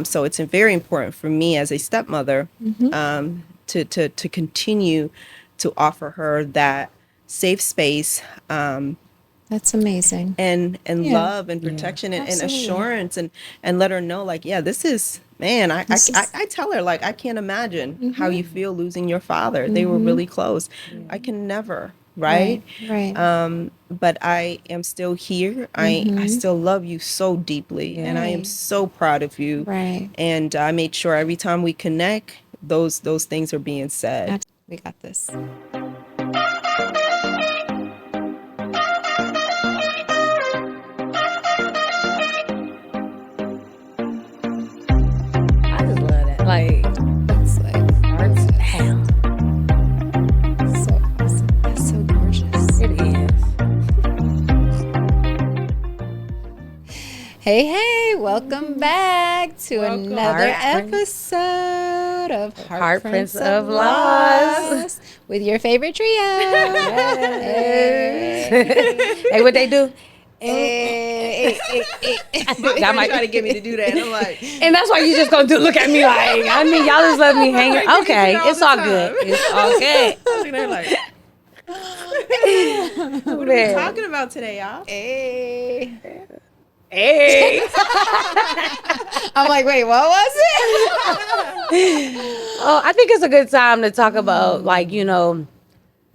So it's very important for me as a stepmother to continue to offer her that safe space, That's amazing. and Yeah. love and protection and Absolutely. assurance, and let her know, like, yeah, this is, man, I tell her, like, I can't imagine how you feel losing your father. They were really close. I can never, right? Right. But I am still here. I still love you so deeply, and I am Right. so proud of you. Right. And I made sure every time we connect, those things are being said. We got this. I just love that. Like, It's like hearts, damn, that's so gorgeous. it is. Hey, welcome back to another Heartprints. episode of Heartprints of Loss. with your favorite trio. Hey, what they do? Hey. Y'all might try to get me to do that, and I'm like, And that's why you just gonna look at me like, I mean, y'all just let me hang. Okay, all it's the all time. good. It's all good. they're like, what are we Man. talking about today, y'all? Hey. Hey. I'm like, wait, what was it? Oh, I think it's a good time to talk about, like, you know,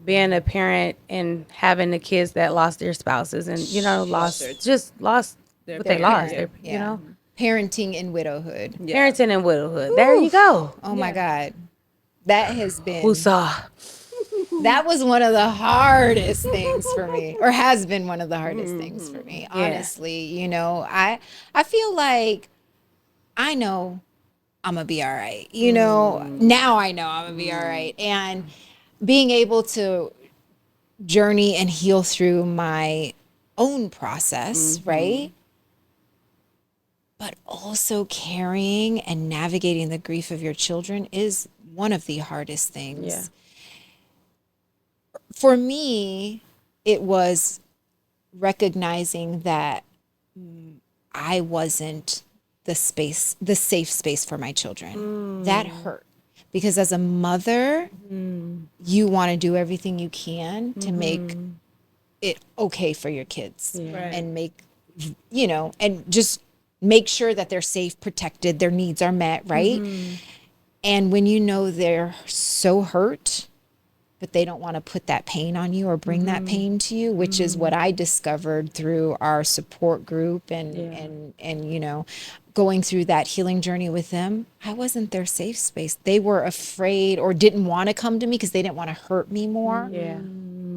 being a parent and having the kids that lost their spouses and, you know, lost what they lost. yeah. You know, Parenting in widowhood. Yeah. parenting and widowhood. There you go. Oh my God. That has been, Woosah. that was one of the hardest things for me, or has been one of the hardest things for me. Honestly, you know, I feel like I know I'm gonna be all right. You know, now I know I'm gonna be all right. And being able to journey and heal through my own process, right? But also carrying and navigating the grief of your children is one of the hardest things. Yeah. For me, it was recognizing that I wasn't the safe space for my children. That hurt. Because as a mother, you want to do everything you can to make it okay for your kids and make, you know, and just make sure that they're safe, protected, their needs are met, right? And when you know they're so hurt, but they don't want to put that pain on you or bring that pain to you, which is what I discovered through our support group and you know, going through that healing journey with them. I wasn't their safe space. They were afraid or didn't want to come to me because they didn't want to hurt me more. Yeah.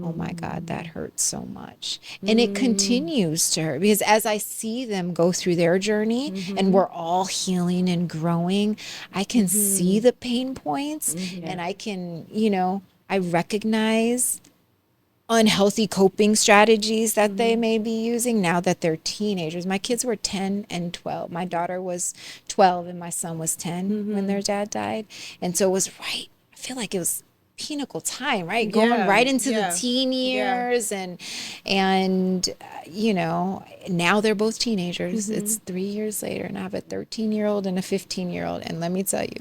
Oh my God, that hurts so much. And it continues to hurt because as I see them go through their journey and we're all healing and growing, I can see the pain points and I can, you know, I recognize unhealthy coping strategies that they may be using now that they're teenagers. My kids were 10 and 12. My daughter was 12 and my son was 10 when their dad died. And so it was right. I feel like it was pinnacle time, right? Going right into the teen years and you know, now they're both teenagers. It's 3 years later and I have a 13-year-old and a 15-year-old. And let me tell you,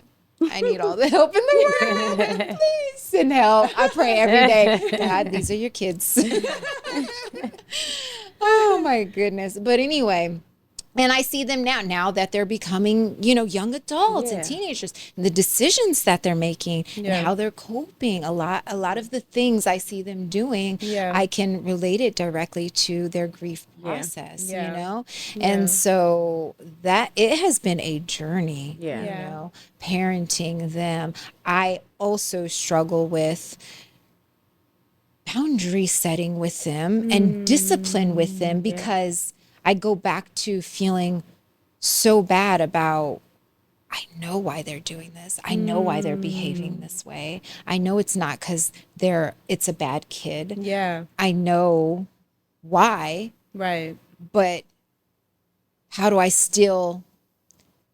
I need all the help in the world. Please send help. I pray every day. God, these are your kids. Oh my goodness. But anyway, and I see them now that they're becoming, you know, young adults and teenagers, and the decisions that they're making and how they're coping. A lot of the things I see them doing, I can relate it directly to their grief process, you know? And so that it has been a journey, you know, parenting them. I also struggle with boundary setting with them and discipline with them because I go back to feeling so bad about, I know why they're doing this. I know why they're behaving this way. I know it's not because it's a bad kid. Yeah. I know why, Right. but how do I still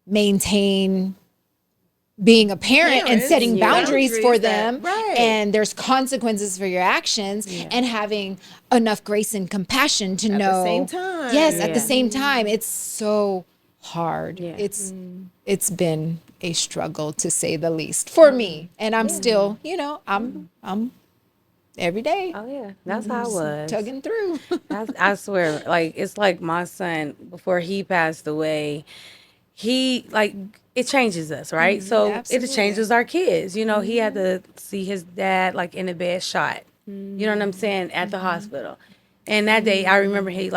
maintain being a parent and setting boundaries for them, and there's consequences for your actions, and having enough grace and compassion to know At the same time. Yes, at the same time. It's so hard. Yeah. It's been a struggle, to say the least, for me. And I'm still, I'm every day Oh yeah, that's how I was. tugging through. I swear, like it's like my son before he passed away. He like it changes us, right? So it Absolutely. changes our kids. You know, he had to see his dad like in a bed shot. You know what I'm saying? At the hospital. And that day, I remember he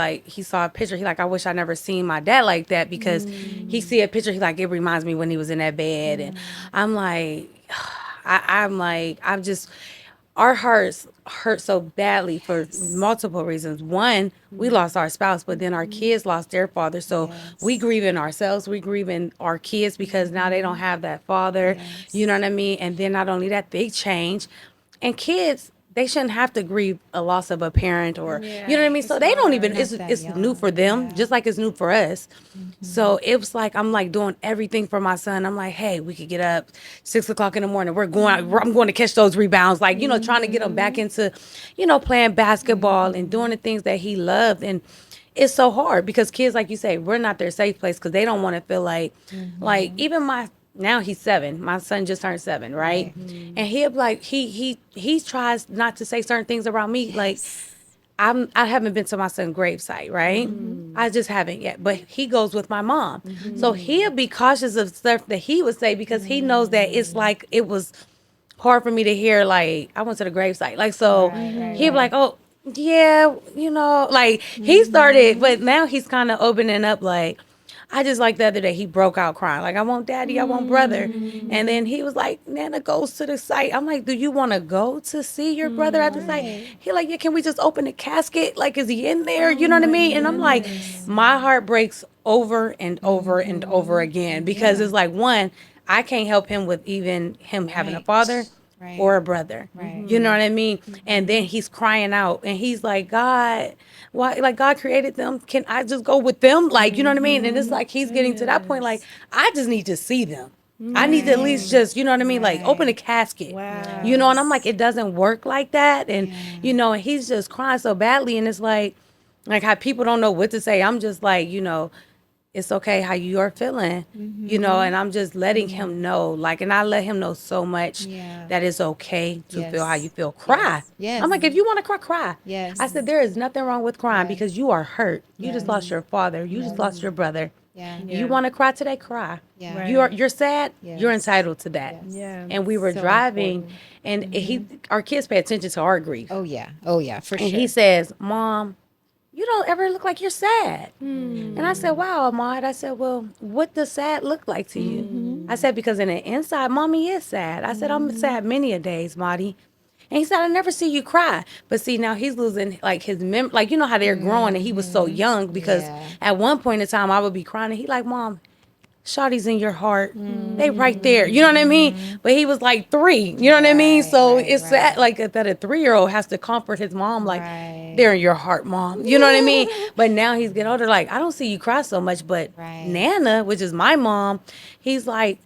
saw a picture. He like, I wish I never seen my dad like that because he see a picture. He like, it reminds me when he was in that bed, and I'm like, I'm just, our hearts hurt so badly for multiple reasons. One, we lost our spouse, but then our kids lost their father. So we grieving ourselves, we grieving our kids because now they don't have that father. You know what I mean? And then not only that, they change. And kids, they shouldn't have to grieve a loss of a parent or you know what I mean. So they don't even. It's new for them, just like it's new for us. So it was like I'm like doing everything for my son. I'm like, hey, we could get up 6 o'clock in the morning. We're going. I'm going to catch those rebounds. Like trying to get him back into, playing basketball and doing the things that he loved. And it's so hard because kids, like you say, we're not their safe place because they don't want to feel like even my. Now he's 7. My son just turned 7, right? And he'll be like he tries not to say certain things around me. Like I haven't been to my son's gravesite, right? I just haven't yet. But he goes with my mom. So he'll be cautious of stuff that he would say because he knows that it's like it was hard for me to hear, like, I went to the gravesite. Like, so he'd be like, oh, yeah, like he started, but now he's kind of opening up, like, I just like the other day he broke out crying like, I want daddy, I want brother. And then he was like, Nana goes to the site. I'm like, do you want to go to see your brother at the site? He like, yeah, can we just open the casket? Like, is he in there? You know what I mean? And I'm like, my heart breaks over and over and over again because it's like, one, I can't help him with even him having a father or a brother. You know what I mean? And then he's crying out and he's like, God, why, like, God created them, can I just go with them? Like, you know what I mean? And it's like he's getting to that point, like, I just need to see them. I need to at least just, you know what I mean, like open a casket. And I'm like, it doesn't work like that. And and he's just crying so badly, and it's like how people don't know what to say. I'm just like, it's okay how you are feeling, and I'm just letting him know, like, and I let him know so much that it's okay to feel how you feel. Cry. Yes. I'm like, if you want to cry, cry. Yes. I said, there is nothing wrong with crying because you are hurt. You just lost your father. You just lost your brother. You want to cry today, cry. You're sad. You're entitled to that. And we were driving, and our kids pay attention to our grief. Oh yeah, for sure. And he says, Mom, you don't ever look like you're sad. And I said, wow, Ahmad. I said, well, what does sad look like to you? I said, because in the inside, Mommy is sad. I said, I'm sad many a days, Marty. And he said, I never see you cry. But see, now he's losing, like, his like, you know how they're growing, and he was so young because at one point in time, I would be crying, and he like, Mom, Shawty's in your heart. They right there. You know what I mean? But he was like 3. You know what I mean? So it's sad, like, that a 3-year-old has to comfort his mom, like, they're in your heart, Mom. You know what I mean? But now he's getting older, like, I don't see you cry so much. But Nana, which is my mom, he's like,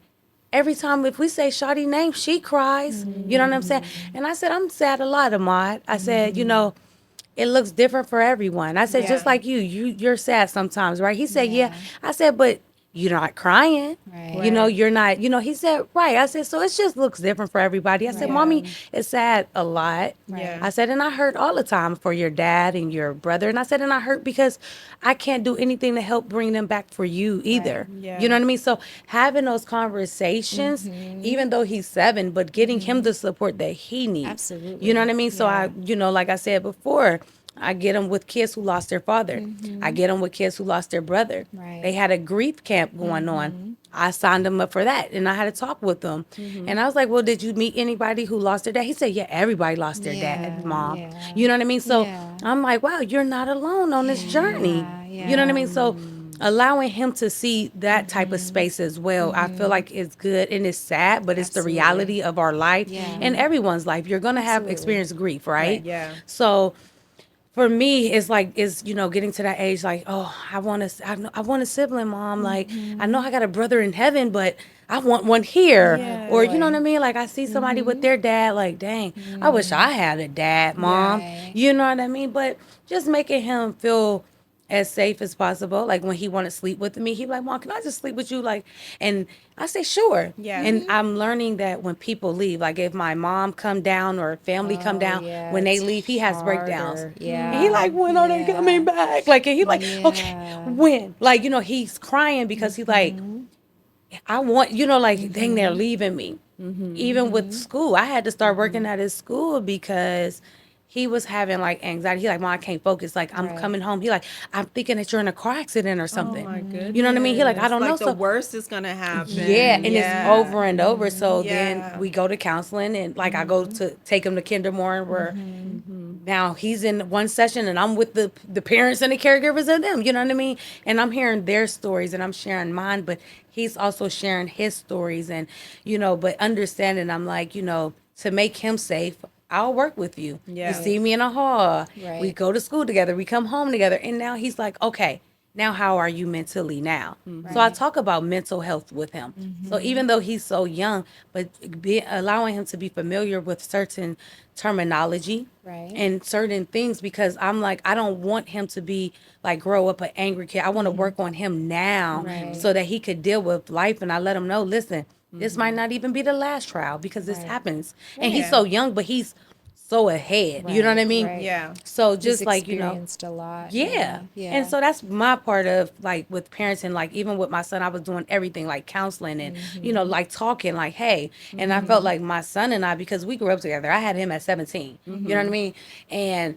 every time if we say Shawty's name, she cries. You know what I'm saying? And I said, I'm sad a lot, Ahmad. I said, it looks different for everyone. I said, just like you're sad sometimes, right? He said, yeah. I said, but you're not crying. You're not, he said, right. I said, so it just looks different for everybody. I said, Mommy is sad a lot. I said, and I hurt all the time for your dad and your brother. And I said, and I hurt because I can't do anything to help bring them back for you either. You know what I mean? So having those conversations, even though he's 7, but getting him the support that he needs. Absolutely. You know what I mean? So I, like I said before, I get them with kids who lost their father. I get them with kids who lost their brother. They had a grief camp going on. I signed them up for that, and I had to talk with them. And I was like, well, did you meet anybody who lost their dad? He said, yeah, everybody lost their dad, Mom. You know what I mean? So I'm like, wow, you're not alone on this journey. You know what I mean? So allowing him to see that type of space as well, I feel like it's good, and it's sad, but it's the reality of our life and everyone's life. You're going to have experienced grief, right? So for me, it's like, getting to that age, like, oh, I want a sibling, Mom. Like, I know I got a brother in heaven, but I want one here. Or, you know what I mean? Like, I see somebody with their dad, like, dang, I wish I had a dad, Mom. You know what I mean? But just making him feel as safe as possible. Like when he want to sleep with me, he be like, Mom, can I just sleep with you? Like, and I say, sure. Yeah. And I'm learning that when people leave, like if my mom come down or family come down, yeah, when they it's leave, he has breakdowns. harder. And he like, when are they Yeah. coming back? Like, and he like, okay, Yeah. when? Like, you know, he's crying because he's like, I want, you know, like, dang, they're leaving me. Even with school, I had to start working at his school because he was having like anxiety. He like, Mom, I can't focus. Like, I'm Right. coming home. He like, I'm thinking that you're in a car accident or Oh something. my goodness. You know what I mean? He like, I don't know. Like the So worst is gonna happen. yeah, and it's over and over. So Yeah. then we go to counseling, and like I go to take him to Kindermorn, where now he's in one session, and I'm with the parents and the caregivers of them. You know what I mean? And I'm hearing their stories, and I'm sharing mine, but he's also sharing his stories, and you know, but understanding, I'm like, you know, to make him safe, I'll work with you. Yeah. You see me in a hall. Right. We go to school together. We come home together. And now he's like, okay, now how are you mentally now? So I talk about mental health with him. So even though he's so young, but allowing him to be familiar with certain terminology Right. and certain things, because I'm like, I don't want him to be like grow up an angry kid. I want to work on him now Right. so that he could deal with life. And I let him know, listen, this might not even be the last trial because this Right. happens. And he's Yeah. so young, but he's so ahead. You know what I Right, mean? right. Yeah. So He's just like, you know, experienced a lot. yeah. Yeah. And so that's my part of like with parenting, like even with my son, I was doing everything like counseling and, you know, like talking like, hey, and I felt like my son and I, because we grew up together, I had him at 17, you know what I mean? And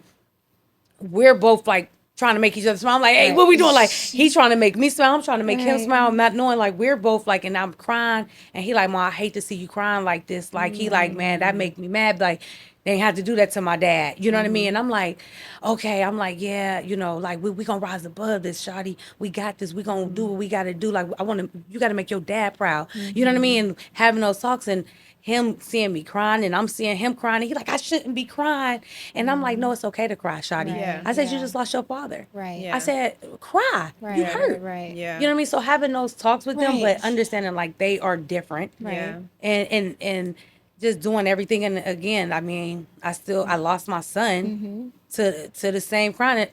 we're both like trying to make each other smile. I'm like, hey, Right. what we doing? Like he's trying to make me smile. I'm trying to make him Right. smile. Not knowing like we're both like, and I'm crying. And he like, Mom, I hate to see you crying like this. Like he like, man, that make me mad. Like they ain't have to do that to my dad. You know what I mean? And I'm like, okay. I'm like, yeah, you know, like we gonna rise above this, shawty. We got this. We gonna do what we gotta do. Like I want to, you gotta make your dad proud. You know what I mean? And having those talks and him seeing me crying and I'm seeing him crying. And he like, I shouldn't be crying. And I'm like, no, it's okay to cry, shawty. Yeah. I said, you Yeah. just lost your father. Right. Yeah. I said, cry. Right. You hurt. Right. Yeah. You know what I mean? So having those talks with them, Right. but understanding like they are different. Yeah. And just doing everything. And again, I mean, I lost my son to the same crime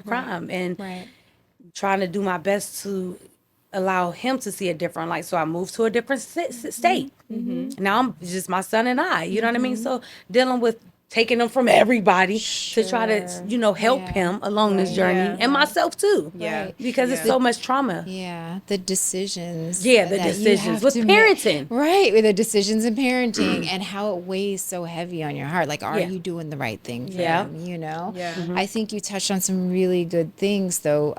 and Right. trying to do my best to allow him to see a different light. So I moved to a different state. Now I'm just my son and I, you know what I mean? So dealing with taking him from everybody to try to, Sure. you know, help Yeah. him along this Right. journey Yeah. and myself too. Yeah. Right. Because it's Yeah. so much trauma. Yeah, the decisions. Yeah, the that you decisions have with to make. parenting. Right, with the decisions in parenting and how it weighs so heavy on your heart. Like, are Yeah. you doing the right thing for Yeah. them? You know? Yeah. I think you touched on some really good things, though.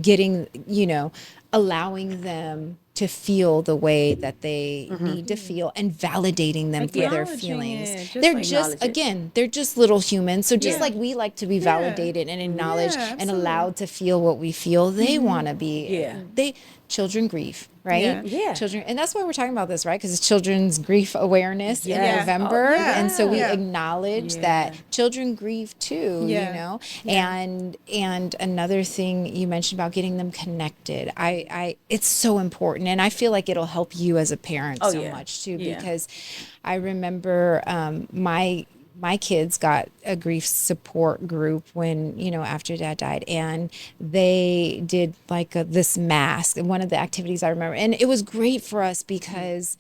Getting, you know, allowing them to feel the way that they need to feel and validating them for their Acknowledging feelings. it, just They're like just, acknowledge it. again, they're just little humans. So just Yeah. like we like to be validated and acknowledged Yeah, and absolutely. allowed to feel what we feel, they want to be. Yeah. Children grieve, right? Yeah. Yeah. Children, and that's why we're talking about this, right? Because it's Children's Grief Awareness in Yes. November, Oh, yeah. and so we Yeah. acknowledge Yeah. that children grieve too. Yeah. You know, and another thing you mentioned about getting them connected, I it's so important, and I feel like it'll help you as a parent Oh, so yeah. much too, Yeah. because I remember my kids got a grief support group when, you know, after dad died, and they did like this mask. And one of the activities I remember, and it was great for us because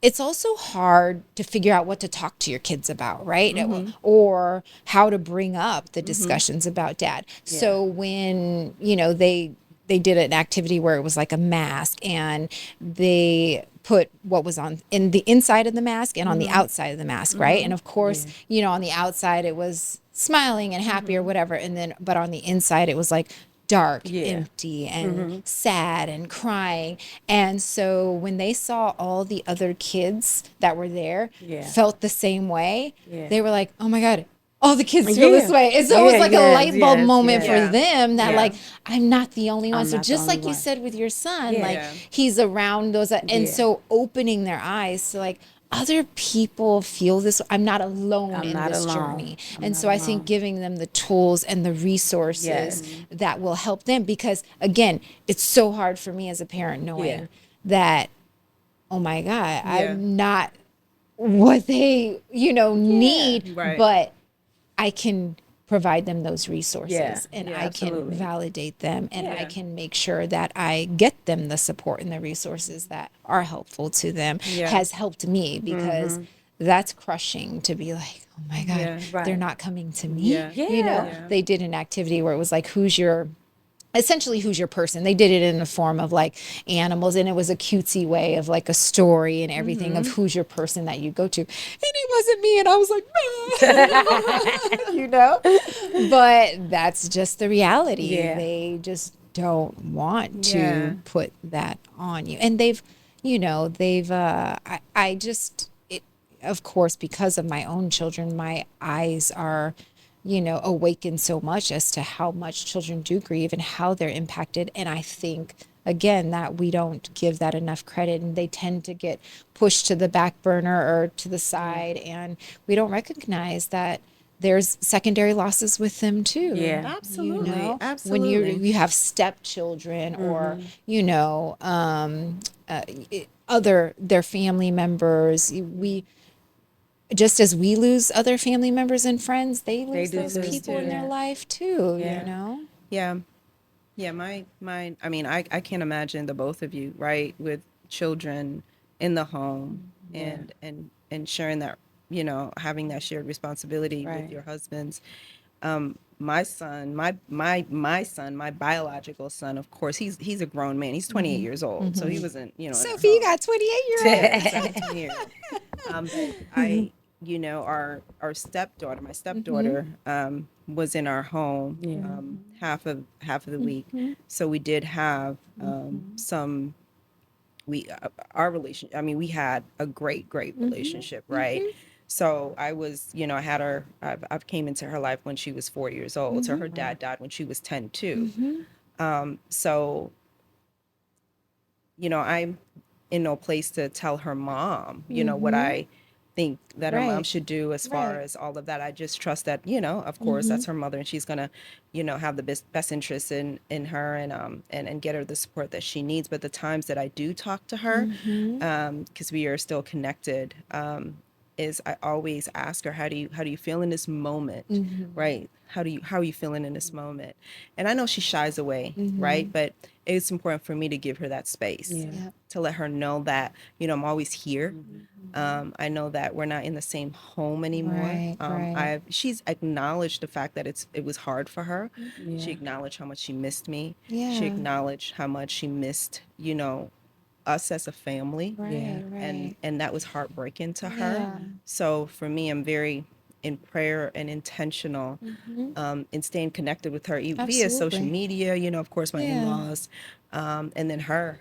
it's also hard to figure out what to talk to your kids about, right? Or how to bring up the discussions about dad. So when, you know, they did an activity where it was like a mask, and they put what was on in the inside of the mask and on the outside of the mask, right? And of course, you know, on the outside it was smiling and happy or whatever, and then but on the inside it was like dark, empty, and sad and crying. And so when they saw all the other kids that were there felt the same way, they were like, oh my God, all the kids feel this way. And so it was like a light bulb moment for them that like, I'm not the only one. So not the just only like you one. said with your son, Yeah. like Yeah. he's around those, and so opening their eyes to like, other people feel this. I'm not alone in not this alone. journey. And so I think giving them the tools and the resources that will help them, because again, it's so hard for me as a parent knowing that, oh my God, I'm not what they, you know, need, Right. but I can provide them those resources, and Yeah, I can absolutely. validate them, and I Yeah. can make sure that I get them the support and the resources that are helpful to them, Yeah. has helped me, because that's crushing to be like, oh my God, Yeah. they're Right. not coming to me. Yeah. You know, Yeah. they did an activity where it was like, who's your person. They did it in the form of like animals, and it was a cutesy way of like a story and everything of who's your person that you go to, and it wasn't me, and I was like, no. You know, but that's just the reality. Yeah. They just don't want Yeah. to put that on you, and I just it, of course, because of my own children, my eyes are, awaken so much as to how much children do grieve and how they're impacted. And I think, again, that we don't give that enough credit, and they tend to get pushed to the back burner or to the side. And we don't recognize that there's secondary losses with them too. Yeah. Absolutely. When Absolutely. you have stepchildren, or uh, other their family members, we just as we lose other family members and friends, they lose do those too. people in their Yeah. life too, Yeah. Yeah. Yeah, my I mean, I can't imagine the both of you, right, with children in the home, and sharing that, having that shared responsibility with Right. your husbands. My son, my son, my biological son, of course, he's a grown man. He's 28 years old, so he wasn't, in our Sophie, you home. got 28-year-old. 17 years. But I, our stepdaughter, my stepdaughter, was in our home half of the week. So we did have some our relation. I mean, we had a great relationship, right? So I was, I had her. I've came into her life when she was 4 years old. So her dad died when she was 10 too. So I'm in no place to tell her mom, what I think that her mom Right. should do as far Right. as all of that. I just trust that, of course, that's her mother, and she's gonna, have the best interest in her, and get her the support that she needs. But the times that I do talk to her, because we are still connected, is I always ask her, how do you feel in this moment, right? How are you feeling in this moment? And I know she shies away, right? But it's important for me to give her that space, Yeah. to let her know that, I'm always here. I know that we're not in the same home anymore. Right. She's acknowledged the fact that it was hard for her. She Yeah. acknowledged how much she missed me. She Yeah. acknowledged how much she missed, us as a family. Yeah. And that was heartbreaking to her. Yeah. So for me, I'm very in prayer and intentional, in staying connected with her via social Absolutely. media, of course, my Yeah. in-laws, and then her,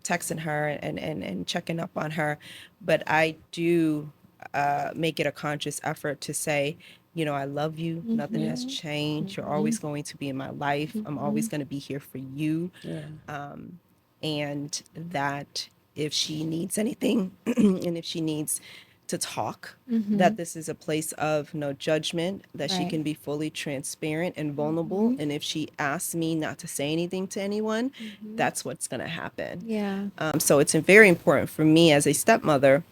texting her and checking up on her. But I do make it a conscious effort to say, I love you. Nothing has changed. You're always going to be in my life. I'm always going to be here for you. Yeah. And that if she needs anything and if she needs to talk, that this is a place of no judgment, that she Right. can be fully transparent and vulnerable. And if she asks me not to say anything to anyone, that's what's going to happen. Yeah. So it's very important for me as a stepmother,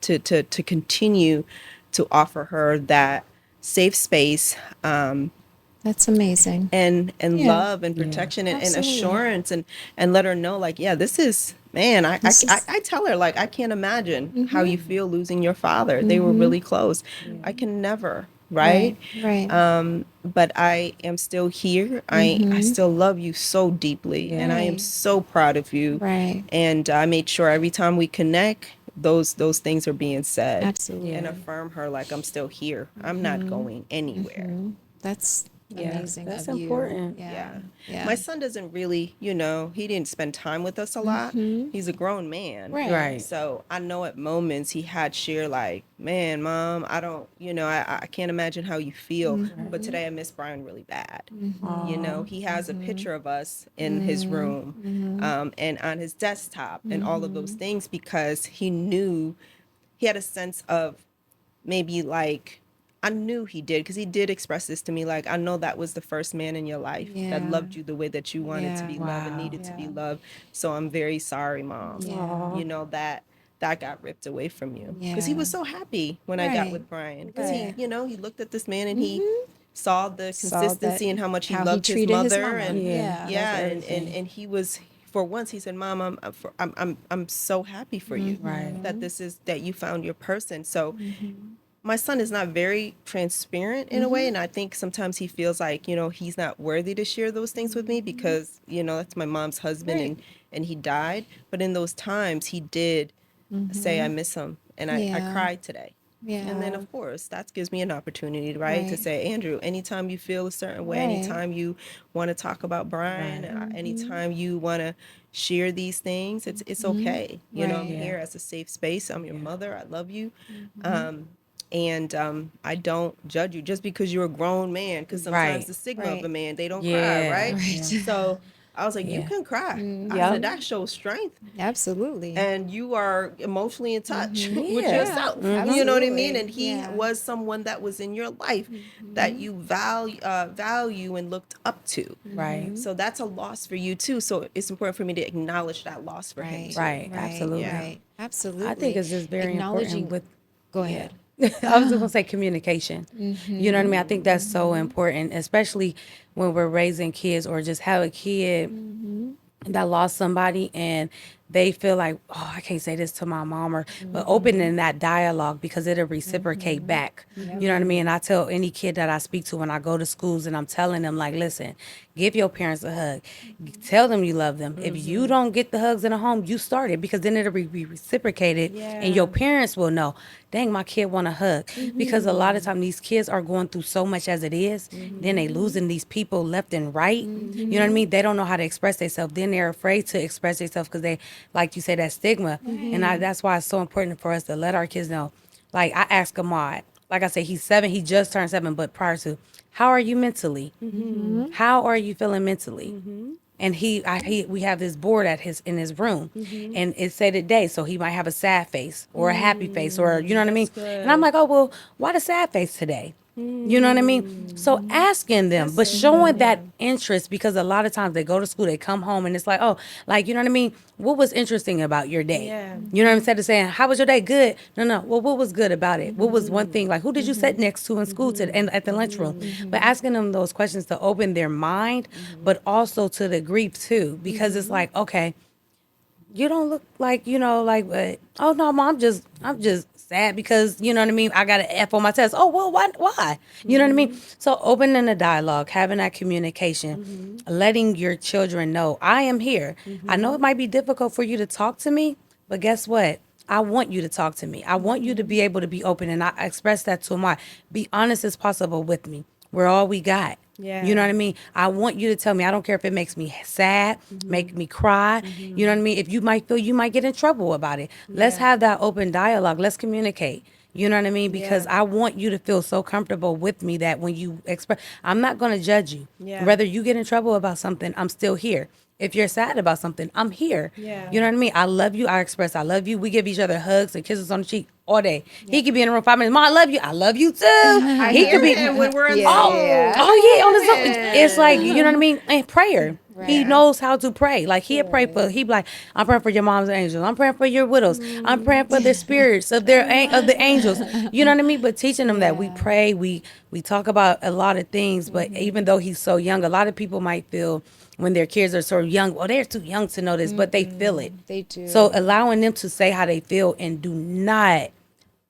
to continue to offer her that safe space, That's amazing. and Yeah. love and protection, and Absolutely. assurance, and let her know, like, yeah, this is, man, I tell her, like, I can't imagine how you feel losing your father. They were really close. I can never, right? Right. But I am still here. I still love you so deeply, and I am Right. so proud of you. Right. And I made sure every time we connect, those things are being said. Absolutely. And affirm her, like, I'm still here. I'm not going anywhere. That's Yeah. amazing. That's of you. important. Yeah. My son doesn't really, he didn't spend time with us a lot. He's a grown man. Right. Right. So I know at moments he had shared, like, man, mom, I don't, I can't imagine how you feel. But today I miss Brian really bad. He has a picture of us in his room, and on his desktop, and all of those things, because he knew, he had a sense of, maybe, like, I knew he did, because he did express this to me, like, I know that was the first man in your life that Yeah. loved you the way that you wanted to Yeah. be loved and Wow. needed to be Yeah. loved. So I'm very sorry, mom. Yeah. That got ripped away from you, because he Yeah. was so happy when I got Right. with Brian, because Right. he looked at this man, and he saw the Saw consistency that and how much he how he loved his treated his mother, mama. and Yeah. yeah, That's and everything. he was, for once he said, "Mom, I'm so happy for you Right. that that you found your person." So my son is not very transparent in a way, and I think sometimes he feels like, he's not worthy to share those things with me because, that's my mom's husband, Right. and he died. But in those times he did say, "I miss him," and I Yeah. cried today. Yeah. And then, of course, that gives me an opportunity, right, to Right. say, Andrew, anytime you feel a certain way, Right. anytime you want to talk about Brian, anytime you want to share these things, it's okay. I'm Right. here as a safe space. I'm your mother. I love you. And I don't judge you just because you're a grown man, because sometimes Right. the stigma of Right. a man, they don't cry, Yeah. right? Right. Yeah. So I was like, you Yeah. can cry. I Yep. said, that shows strength, Absolutely. and you are emotionally in touch with Yeah. yourself. Mhm. You know what I mean? Absolutely. And he Yeah. was someone that was in your life that you value and looked up to. Right. So that's a loss for you too. So it's important for me to acknowledge that loss for him Right. too. Right. Right. Absolutely. Right. Absolutely. I think it's just very important Acknowledging. with. Go Yeah. ahead. I was just gonna say communication. You know what I mean? I think that's so important, especially when we're raising kids or just have a kid that lost somebody and they feel like, oh, I can't say this to my mom, or but opening that dialogue because it'll reciprocate back. You know what I mean? And I tell any kid that I speak to when I go to schools and I'm telling them, like, listen, give your parents a hug. Tell them you love them. If you don't get the hugs in the home, you start it, because then it'll be reciprocated and your parents will know, dang, my kid want a hug. Because a lot of time these kids are going through so much as it is, then they losing these people left and right. You know what I mean? They don't know how to express themselves. Then they're afraid to express themselves because they, like you say, that stigma. And that's why it's so important for us to let our kids know. Like, I ask Ahmad, like I said, he's 7, he just turned 7, but prior to, how are you mentally? How are you feeling mentally? And we have this board in his room, and it said today, so he might have a sad face or a happy face, or you know what I mean. And I'm like, oh well, why the sad face today? You know what I mean? So asking them, but showing that interest, because a lot of times they go to school, they come home, and it's like, oh, like, you know what I mean? What was interesting about your day? Yeah. You know what I'm saying? Instead of saying, how was your day? Good. No. Well, what was good about it? What was one thing? Like, who did you sit next to in school today and at the lunchroom? But asking them those questions to open their mind, but also to the grief too, because it's like, okay, you don't look like, oh no, mom, I'm just sad because, you know what I mean, I got an F on my test. Oh well, why? You know what I mean? So opening the dialogue, having that communication, letting your children know, I am here. I know it might be difficult for you to talk to me, but guess what? I want you to talk to me. I want you to be able to be open, and I express that to my, be honest as possible with me. We're all we got. Yeah. You know what I mean? I want you to tell me. I don't care if it makes me sad, make me cry. You know what I mean? If you might feel you might get in trouble about it, let's have that open dialogue. Let's communicate. You know what I mean? Because I want you to feel so comfortable with me that when you express, I'm not going to judge you. Yeah. Whether you get in trouble about something, I'm still here. If you're sad about something, I'm here. Yeah. You know what I mean? I love you. I express I love you. We give each other hugs and kisses on the cheek all day. He could be in the room 5 minutes. Mom, I love you. I love you too. I He hear could be him when we're on Yeah, Zoom. yeah. Oh yeah, on his own. It's like, you know what I mean? And prayer. He Right. knows how to pray. Like he'll pray for, he be like, I'm praying for your mom's angels. I'm praying for your widows. I'm praying for the spirits of of the angels. You know what I mean? But teaching them that we pray, we talk about a lot of things. But even though he's so young, a lot of people might feel when their kids are so young, well, they're too young to know this, but they feel it. They do. So allowing them to say how they feel, and do not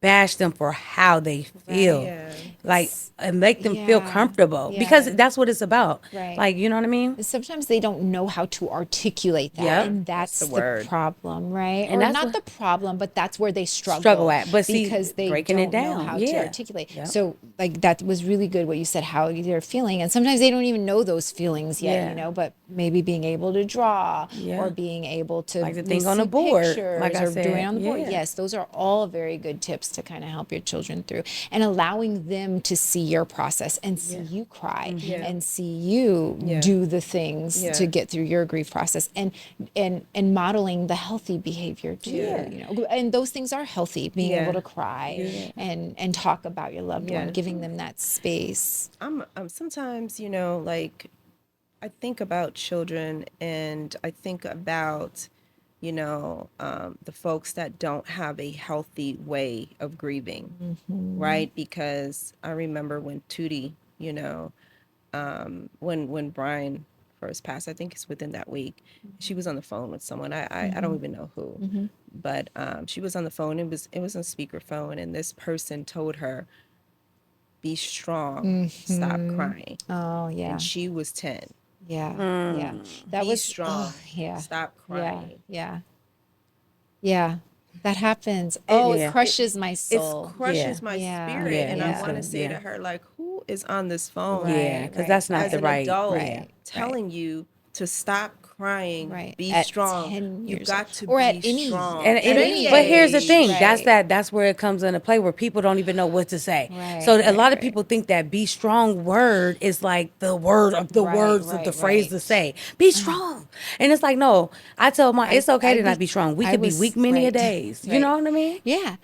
bash them for how they feel. Yeah. Like, and make them feel comfortable, because that's what it's about. Right. Like, you know what I mean? Sometimes they don't know how to articulate that, Yep. and that's the the word. problem, right? And or that's not what- the problem, but that's where they struggle at. But see, because they breaking don't it know down. how to Yeah. articulate. Yep. So, like, that was really good what you said, how they're feeling, and sometimes they don't even know those feelings yet, Yeah. you know. But maybe being able to draw, Yeah. or being able to Like the thing on the see board, pictures, like I or doing it said. on the board. Yeah. Yes, those are all very good tips to kind of help your children through, and allowing them to see your process and see you cry and see you do the things to get through your grief process, and modeling the healthy behavior too. You know, and those things are healthy. Being able to cry and talk about your loved one, giving them that space. I'm sometimes, like, I think about children, and I think about, the folks that don't have a healthy way of grieving, right? Because I remember when Tootie you know, when Brian first passed, I think it's within that week, she was on the phone with someone. I don't even know who, but she was on the phone. It was on speakerphone, and this person told her, "Be strong, stop crying," Oh, yeah. and she was 10. Yeah. Yeah. That Be was, strong, yeah. stop Yeah. crying. Yeah. Yeah. That happens. Oh, it Yeah. crushes my It soul. crushes my Yeah. spirit, and I Yeah. want to say to her, like, who is on this phone Yeah, Right. because Right. that's not as the an right. adult Yeah. Right. telling you to stop crying, Right. be At strong. 10 You've years old. got to Or at be any, strong at at any any But here's the age. age. thing. Right. That's where it comes into play, where people don't even know what to say. Right. So a Right. lot of Right. people think that "be strong" word is like the word of the Right. words of the Right. phrase to Right. say. Be strong, and it's like, no. I tell my, it's okay to not be strong. We I could be was weak many a right. days. You Right. know what I mean? Yeah.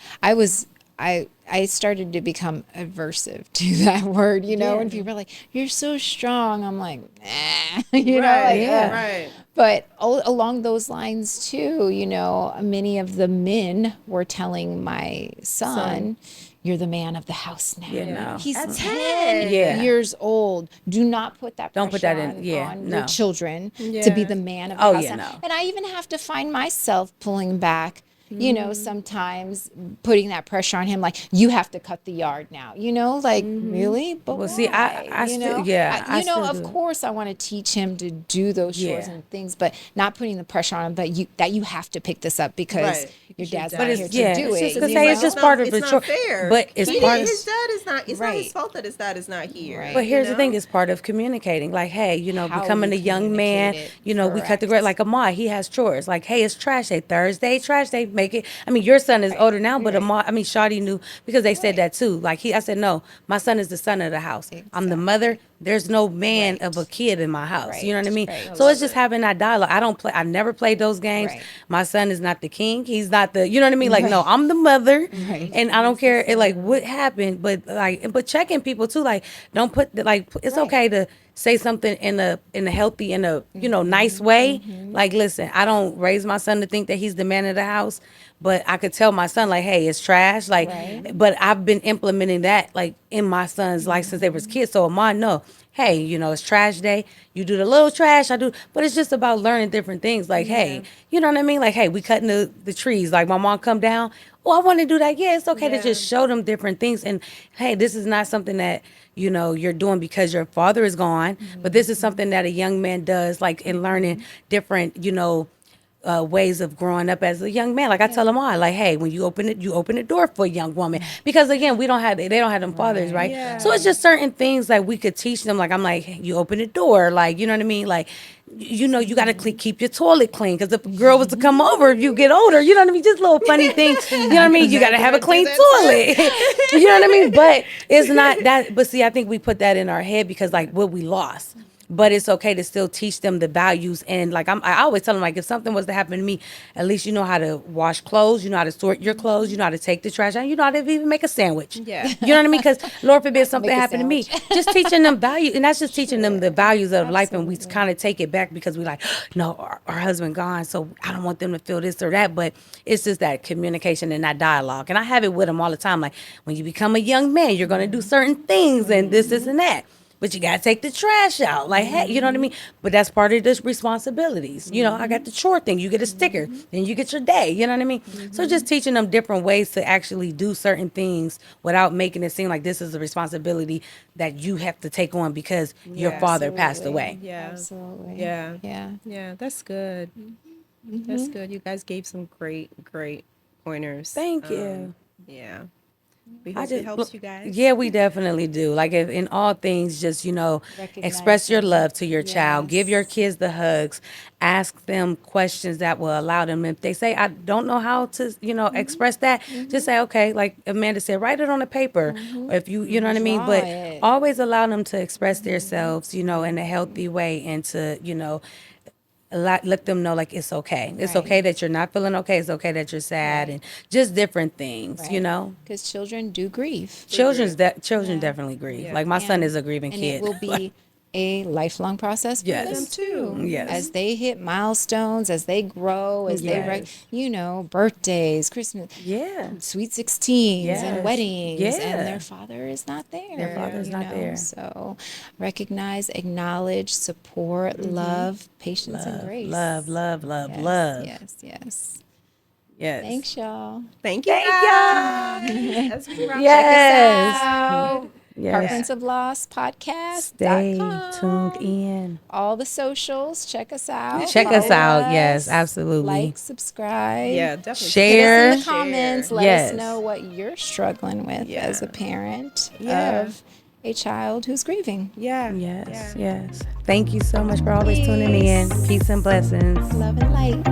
I started to become aversive to that word, you know, and people are like, "You're so strong." I'm like, you know, Right, like, Yeah. right. But along those lines too, you know, many of the men were telling my son, "You're the man of the house now." Yeah, no. He's At 10 Yeah. years old. Do not put that Don't put pressure that in. Yeah, on your no. children to be Yeah. the man of the Oh, house yeah, now. no. And I even have to find myself pulling back, you know, sometimes putting that pressure on him, like, you have to cut the yard now, you know, like, really? But Well, why? see, I You still, know, yeah, I you know, still of do. course I want to teach him to do those chores Yeah. and things, but not putting the pressure on him, but you have to pick this up because Right. your Because your dad's dad not But here it's, to yeah, do it's just it, because, you hey, know? it's just part of it's the not chore. fair. But it's part of, His dad is not. It's not his Right. fault that his dad is not here. Right. but here's you the thing, know? it's part of communicating. Like, hey, you know, How becoming you a young man, communicate it. you know, we cut the grass. Correct. Like Ahmad, he has chores. Like, hey, it's trash day. Thursday, trash day. Make it. I mean, your son is older now, but Right. Ahmad, I mean, Shawty knew because they said Right. that too. Like, I said, no, my son is the son of the house. I'm the Exactly. mother. There's no man Right. of a kid in my house. You know what I Right. mean? Right. So it's love just it. having that dialogue. I never played those games. Right. My son is not the king. He's not the, you know what I mean? Like, no, Right. I'm the mother. Right. And I don't care, like, what happened, but checking people too, like, don't put, like, it's Right. okay to say something in a healthy, in a, you know, nice way. Like, listen, I don't raise my son to think that he's the man of the house, but I could tell my son, like, hey, it's trash. Like, Right. but I've been implementing that, like, in my son's life since they was kids. So Amon, no, hey, you know, it's trash day. You do the little trash, I do. But it's just about learning different things. Like, hey, you know what I mean? Like, hey, we cutting the trees. Like, my mom come down. Oh, I want to do that. Yeah, it's okay to just show them different things. And hey, this is not something that, you know, you're doing because your father is gone, but this is something that a young man does, like in learning different, you know, ways of growing up as a young man. Like I tell them all, like, hey, when you open it, you open the door for a young woman because again, we don't have they don't have them fathers, right? Yeah. So it's just certain things like we could teach them. Like I'm like, hey, you open the door, like you know what I mean, like. You know, you got to keep your toilet clean because if a girl was to come over, if you get older, you know what I mean? Just little funny things. You know what I mean? You got to have a clean toilet. You know what I mean? But it's not that. But see, I think we put that in our head because like what we lost. But it's okay to still teach them the values. And like I always tell them, like if something was to happen to me, at least you know how to wash clothes, you know how to sort your clothes, you know how to take the trash out, you know how to even make a sandwich. Yeah. You know what I mean? Because Lord forbid something Make a happened to me. sandwich. Just teaching them value, and that's just teaching them the values of life. And we kind of take it back because we like, no, our husband gone, so I don't want them to feel this or that. But it's just that communication and that dialogue. And I have it with them all the time. Like when you become a young man, you're gonna do certain things and this and that. But you gotta take the trash out. Like, hey, you know what I mean? But that's part of the responsibilities. You know, I got the chore thing. You get a sticker, then you get your day. You know what I mean? So just teaching them different ways to actually do certain things without making it seem like this is a responsibility that you have to take on because your father passed away. Yeah. Absolutely. Yeah. Yeah. Yeah. That's good. That's good. You guys gave some great pointers. Thank you. Yeah. We I hope just it helps you guys. Yeah, we definitely do. Like if in all things, just you know, express your love to your child. Give your kids the hugs. Ask them questions that will allow them. If they say I don't know how to, you know, express that, just say okay. Like Amanda said, write it on a paper. Or if you know what I mean. Draw But it. always allow them to express themselves, you know, in a healthy way, and to you know. Let them know like it's okay. It's Right. okay that you're not feeling okay. It's okay that you're sad and just different things, you know. Because children do grieve. Children definitely grieve. Yeah. Like my son is a grieving And kid. it will be a lifelong process for Yes. them too. Yes. As they hit milestones, as they grow, as they, birthdays, Christmas, sweet 16s Yes. and weddings, Yeah. and their father is not there. Their father's not there. So recognize, acknowledge, support, love, patience, and grace. Love. Yes. Yes. Thanks, y'all. Thank you. As we wrap, Yes. check us out. Yes. Heartprints of Loss podcast. Stay tuned in. All the socials. Check us out. Check us Follow out. Yes, us, absolutely. Like, subscribe. Yeah, definitely. Share. Hit us in the comments. Let Yes. us know what you're struggling with Yeah. as a parent Yeah. of a child who's grieving. Yeah. Yes. Thank you so much for always tuning in. Peace and blessings. Love and light.